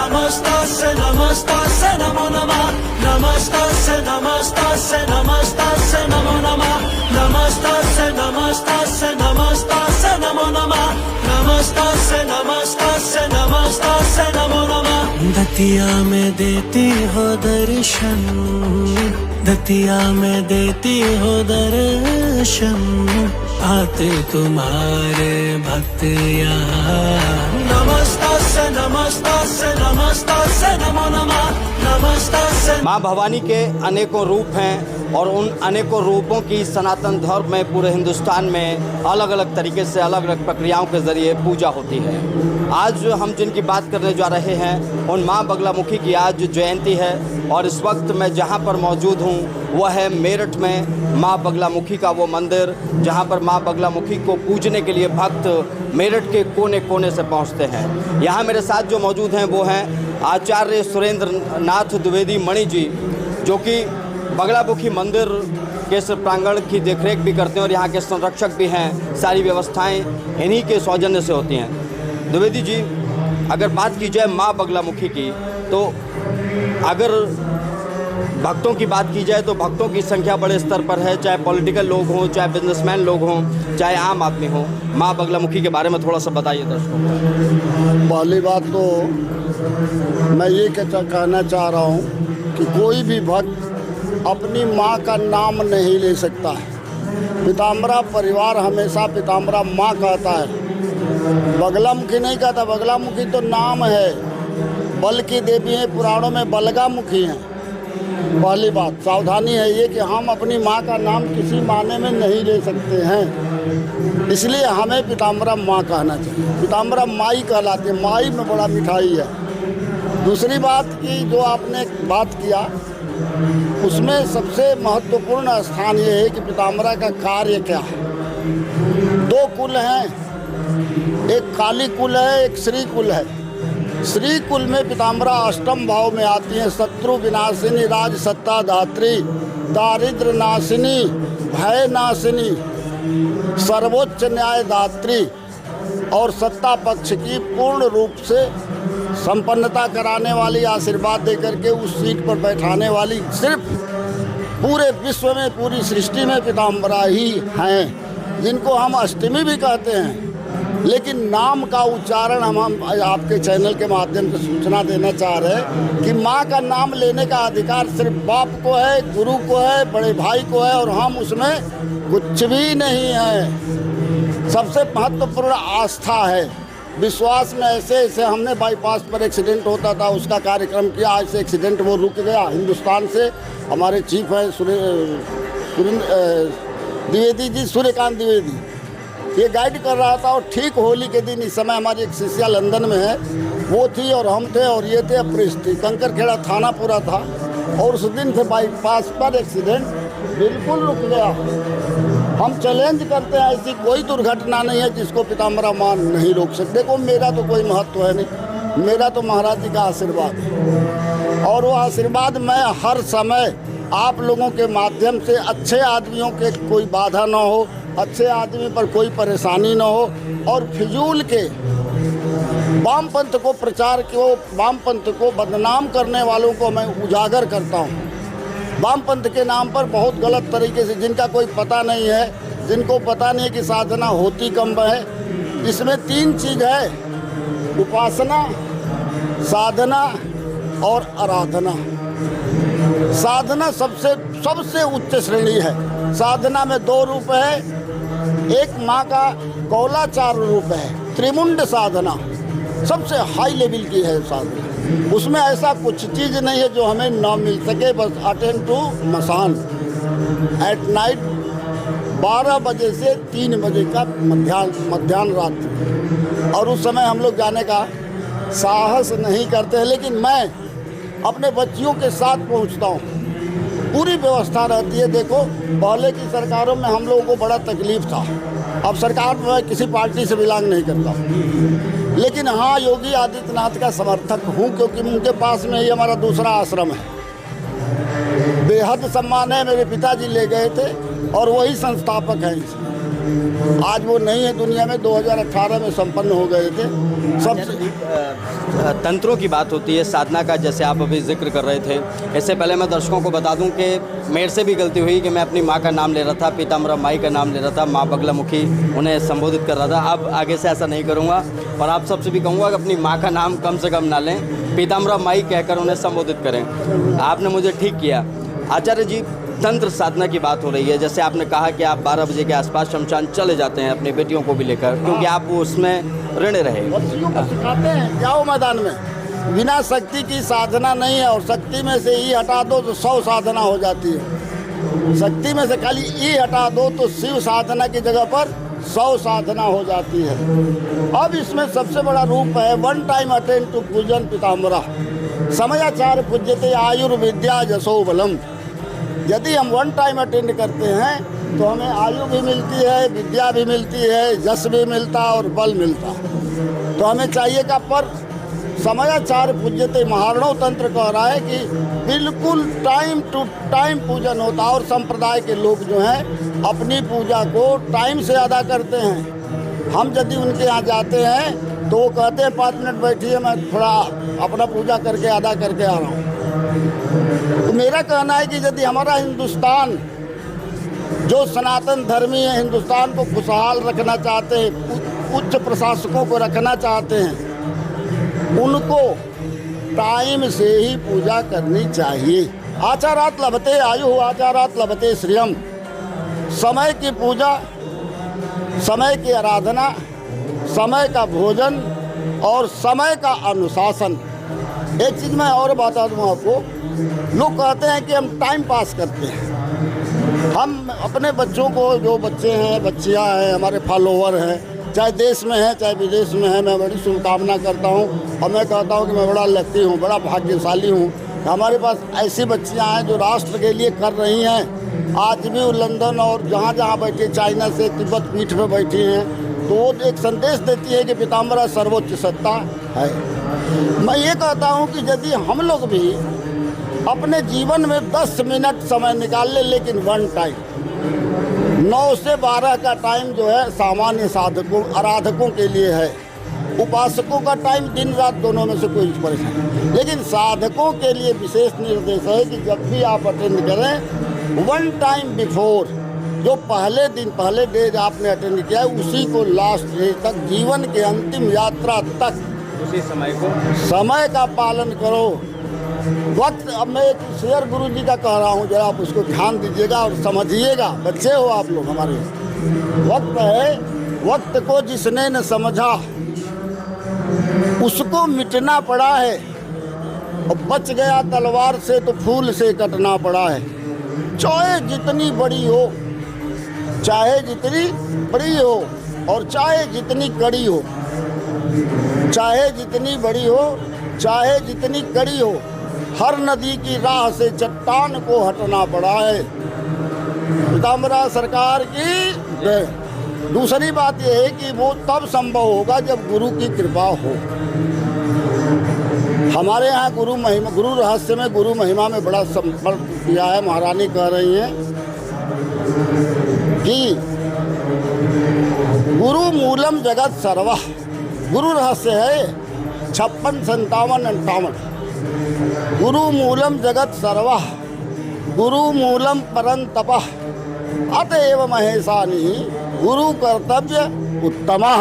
नमस्तास्से नमस्तास्से नमो नमः नमस्तास्से नमस्तास्से नमस्तास्से नमो नमः नमस्तास्से नमस्तास्से नमस्तास्से नमो नमः नमस्तास्से नमस्तास्से नमस्तास्से नमो नमः। दतिया में देती हो दर्शन, दतिया में देती हो दर्शन, आते तुम्हारे भक्त यहाँ। नमस्तास्से नमस्तास्से नमस्तास्से नमो नमः नमस्तास्से। माँ भवानी के अनेकों रूप हैं और उन अनेकों रूपों की सनातन धर्म में पूरे हिंदुस्तान में अलग अलग तरीके से अलग अलग प्रक्रियाओं के ज़रिए पूजा होती है। आज हम जिनकी बात करने जा रहे हैं उन माँ बगलामुखी की आज जयंती है और इस वक्त मैं जहाँ पर मौजूद हूँ वह है मेरठ में माँ बगलामुखी का वो मंदिर जहाँ पर माँ बगलामुखी को पूजने के लिए भक्त मेरठ के कोने कोने से पहुँचते हैं। यहाँ मेरे साथ जो मौजूद हैं वो हैं आचार्य सुरेंद्र नाथ द्विवेदी मणि जी, जो कि बगलामुखी मंदिर के इस प्रांगण की देखरेख भी करते हैं और यहाँ के संरक्षक भी हैं। सारी व्यवस्थाएं इन्हीं के सौजन्य से होती हैं। द्विवेदी जी, अगर बात की जाए माँ बगलामुखी की, तो अगर भक्तों की बात की जाए तो भक्तों की संख्या बड़े स्तर पर है, चाहे पॉलिटिकल लोग हों, चाहे बिजनेसमैन लोग हों, चाहे आम आदमी हो। माँ बगलामुखी के बारे में थोड़ा सा बताइए दर्शकों को। पहली बात तो मैं ये कहना चाह रहा हूँ कि कोई भी भक्त अपनी माँ का नाम नहीं ले सकता है। पीताम्बरा परिवार हमेशा पीताम्बरा माँ कहता है, बगलामुखी नहीं कहता। बगलामुखी तो नाम है, बल की देवी है, पुराणों में बलगामुखी हैं। पहली बात सावधानी है ये कि हम अपनी माँ का नाम किसी माने में नहीं ले सकते हैं, इसलिए हमें पीताम्बरा माँ कहना चाहिए। पीताम्बरा माई कहलाती है, माई में बड़ा मिठाई है। दूसरी बात की जो आपने बात किया उसमें सबसे महत्वपूर्ण स्थान ये है कि पीताम्बरा का कार्य क्या है। दो कुल हैं, एक काली कुल है, एक श्री कुल है। श्री कुल में पीताम्बरा अष्टम भाव में आती है। शत्रु विनाशिनी, राज सत्ता दात्री, दारिद्र नाशिनी, भय नाशिनी, सर्वोच्च न्याय दात्री और सत्ता पक्ष की पूर्ण रूप से संपन्नता कराने वाली, आशीर्वाद देकर के उस सीट पर बैठाने वाली सिर्फ पूरे विश्व में, पूरी सृष्टि में पीताम्बरा ही हैं, जिनको हम अष्टमी भी कहते हैं। लेकिन नाम का उच्चारण हम आपके चैनल के माध्यम से सूचना देना चाह रहे हैं कि माँ का नाम लेने का अधिकार सिर्फ बाप को है, गुरु को है, बड़े भाई को है और हम उसमें कुछ भी नहीं है। सबसे महत्वपूर्ण आस्था है, विश्वास में। ऐसे ऐसे हमने बाईपास पर एक्सीडेंट होता था, उसका कार्यक्रम किया। आज से एक्सीडेंट वो रुक गया। हिंदुस्तान से हमारे चीफ हैं द्विवेदी जी, सूर्यकांत द्विवेदी, ये गाइड कर रहा था। और ठीक होली के दिन, इस समय हमारी एक शिष्या लंदन में है, वो थी और हम थे और ये थे प्रेस थी। कंकरखेड़ा थाना पूरा था और उस दिन से बाईपास पर एक्सीडेंट बिल्कुल रुक गया। हम चैलेंज करते हैं, ऐसी कोई दुर्घटना नहीं है जिसको पीताम्बरा माँ नहीं रोक सकते। देखो मेरा तो कोई महत्व है नहीं, मेरा तो महाराज जी का आशीर्वाद है और वो आशीर्वाद मैं हर समय आप लोगों के माध्यम से अच्छे आदमियों के कोई बाधा ना हो, अच्छे आदमी पर कोई परेशानी ना हो और फिजूल के वामपंथ को प्रचार को, वामपंथ को बदनाम करने वालों को मैं उजागर करता हूँ। वामपंथ के नाम पर बहुत गलत तरीके से, जिनका कोई पता नहीं है, जिनको पता नहीं है कि साधना होती कम है। इसमें तीन चीज़ है, उपासना, साधना और आराधना। साधना सबसे उच्च श्रेणी है। साधना में दो रूप है, एक माँ का कौलाचार रूप है, त्रिमुंड साधना सबसे हाई लेवल की है साधना। उसमें ऐसा कुछ चीज़ नहीं है जो हमें ना मिल सके। बस अटेंड टू मसान एट नाइट 12 बजे से 3 बजे का मध्याह्न रात्रि, और उस समय हम लोग जाने का साहस नहीं करते हैं। लेकिन मैं अपने बच्चियों के साथ पहुंचता हूं, पूरी व्यवस्था रहती है। देखो पहले की सरकारों में हम लोगों को बड़ा तकलीफ था, अब सरकार में किसी पार्टी से बिलोंग नहीं करता, लेकिन हाँ योगी आदित्यनाथ का समर्थक हूँ क्योंकि उनके पास में ही हमारा दूसरा आश्रम है। बेहद सम्मान है, मेरे पिताजी ले गए थे और वही संस्थापक हैं। आज वो नहीं है दुनिया में, 2018 में संपन्न हो गए थे। सबसे तंत्रों की बात होती है, साधना का जैसे आप अभी जिक्र कर रहे थे। इससे पहले मैं दर्शकों को बता दूं कि मेरे से भी गलती हुई कि मैं अपनी माँ का नाम ले रहा था, पीताम्बरा माई का नाम ले रहा था, माँ बगलामुखी उन्हें संबोधित कर रहा था। अब आगे से ऐसा नहीं करूँगा, और आप सबसे भी कहूँगा कि अपनी माँ का नाम कम से कम ना लें, पीताम्बरा माई कहकर उन्हें संबोधित करें। आपने मुझे ठीक किया। आचार्य जी, तंत्र साधना की बात हो रही है, जैसे आपने कहा कि आप 12 बजे के आसपास शमशान चले जाते हैं अपनी बेटियों को भी लेकर, क्योंकि आप वो उसमें ऋण रहे। बच्चियों को सिखाते हैं, जाओ मैदान में। बिना शक्ति की साधना नहीं है, और शक्ति में से ई हटा दो तो 100 साधना हो जाती है। शक्ति में से खाली ई हटा दो तो शिव साधना की जगह पर 100 साधना हो जाती है। अब इसमें सबसे बड़ा रूप है वन टाइम अटेंड टू पूजन पीताम्बरा समयाचार पूज्यते आयुर्विद्या जसो बलम। यदि हम वन टाइम अटेंड करते हैं तो हमें आयु भी मिलती है, विद्या भी मिलती है, यश भी मिलता और बल मिलता। तो हमें चाहिए का पर समयाचार पूज्यते महारणव तंत्र कह रहा है कि बिल्कुल टाइम टू टाइम पूजन होता है। और संप्रदाय के लोग जो हैं अपनी पूजा को टाइम से अदा करते हैं। हम यदि उनके यहाँ जाते हैं तो वो कहते हैं 5 मिनट बैठिए, मैं थोड़ा अपना पूजा करके अदा करके आ रहा हूँ। तो मेरा कहना है कि यदि हमारा हिंदुस्तान जो सनातन धर्मी है, हिंदुस्तान को खुशहाल रखना चाहते हैं, उच्च प्रशासकों को रखना चाहते हैं, उनको टाइम से ही पूजा करनी चाहिए। आचारात लभते आयु, आचारात लभते श्रियम। समय की पूजा, समय की आराधना, समय का भोजन और समय का अनुशासन। एक चीज़ मैं और बता दूँ आपको, लोग कहते हैं कि हम टाइम पास करते हैं। हम अपने बच्चों को, जो बच्चे हैं, बच्चियां हैं, हमारे फॉलोवर हैं, चाहे देश में हैं चाहे विदेश में हैं, मैं बड़ी शुभकामना करता हूं। और मैं कहता हूं कि मैं बड़ा लकी हूं, बड़ा भाग्यशाली हूं। हमारे पास ऐसी बच्चियां हैं जो राष्ट्र के लिए कर रही हैं। आज भी वो लंदन और जहाँ जहाँ बैठी, चाइना से तिब्बत पीठ पे बैठी हैं, तो वो एक संदेश देती है कि पीताम्बरा सर्वोच्च सत्ता है। मैं ये कहता हूँ कि यदि हम लोग भी अपने जीवन में 10 मिनट समय निकाल ले, लेकिन वन टाइम 9 से 12 का टाइम जो है सामान्य साधकों, आराधकों के लिए है। उपासकों का टाइम दिन रात दोनों में से कोई परेशानी नहीं, लेकिन साधकों के लिए विशेष निर्देश है कि जब भी आप अटेंड करें, वन टाइम बिफोर, जो पहले दिन, पहले डे आपने अटेंड किया है, उसी को लास्ट डे तक, जीवन के अंतिम यात्रा तक उसी समय का पालन करो। वक्त, अब मैं एक शेर गुरु जी का कह रहा हूँ, जरा आप उसको ध्यान दीजिएगा और समझिएगा। बच्चे हो आप लोग हमारे। वक्त है, वक्त को जिसने न समझा उसको मिटना पड़ा है, और बच गया तलवार से तो फूल से कटना पड़ा है। चाहे जितनी बड़ी हो, चाहे जितनी बड़ी हो, और चाहे जितनी कड़ी हो, चाहे जितनी बड़ी हो, चाहे जितनी कड़ी हो, हर नदी की राह से चट्टान को हटना पड़ा है। पीताम्बरा सरकार की जय। दूसरी बात यह है कि वो तब संभव होगा जब गुरु की कृपा हो। हमारे यहाँ गुरु महिमा, गुरु रहस्य में, गुरु महिमा में बड़ा संपर्क किया है। महारानी कह रही हैं कि गुरु मूलम जगत सर्वा। गुरु रहस्य है 56, 57, 58। गुरु मूलम जगत सर्वा, गुरु मूलम परम तपः, अतएव महेशानी गुरु कर्तव्य उत्तमः।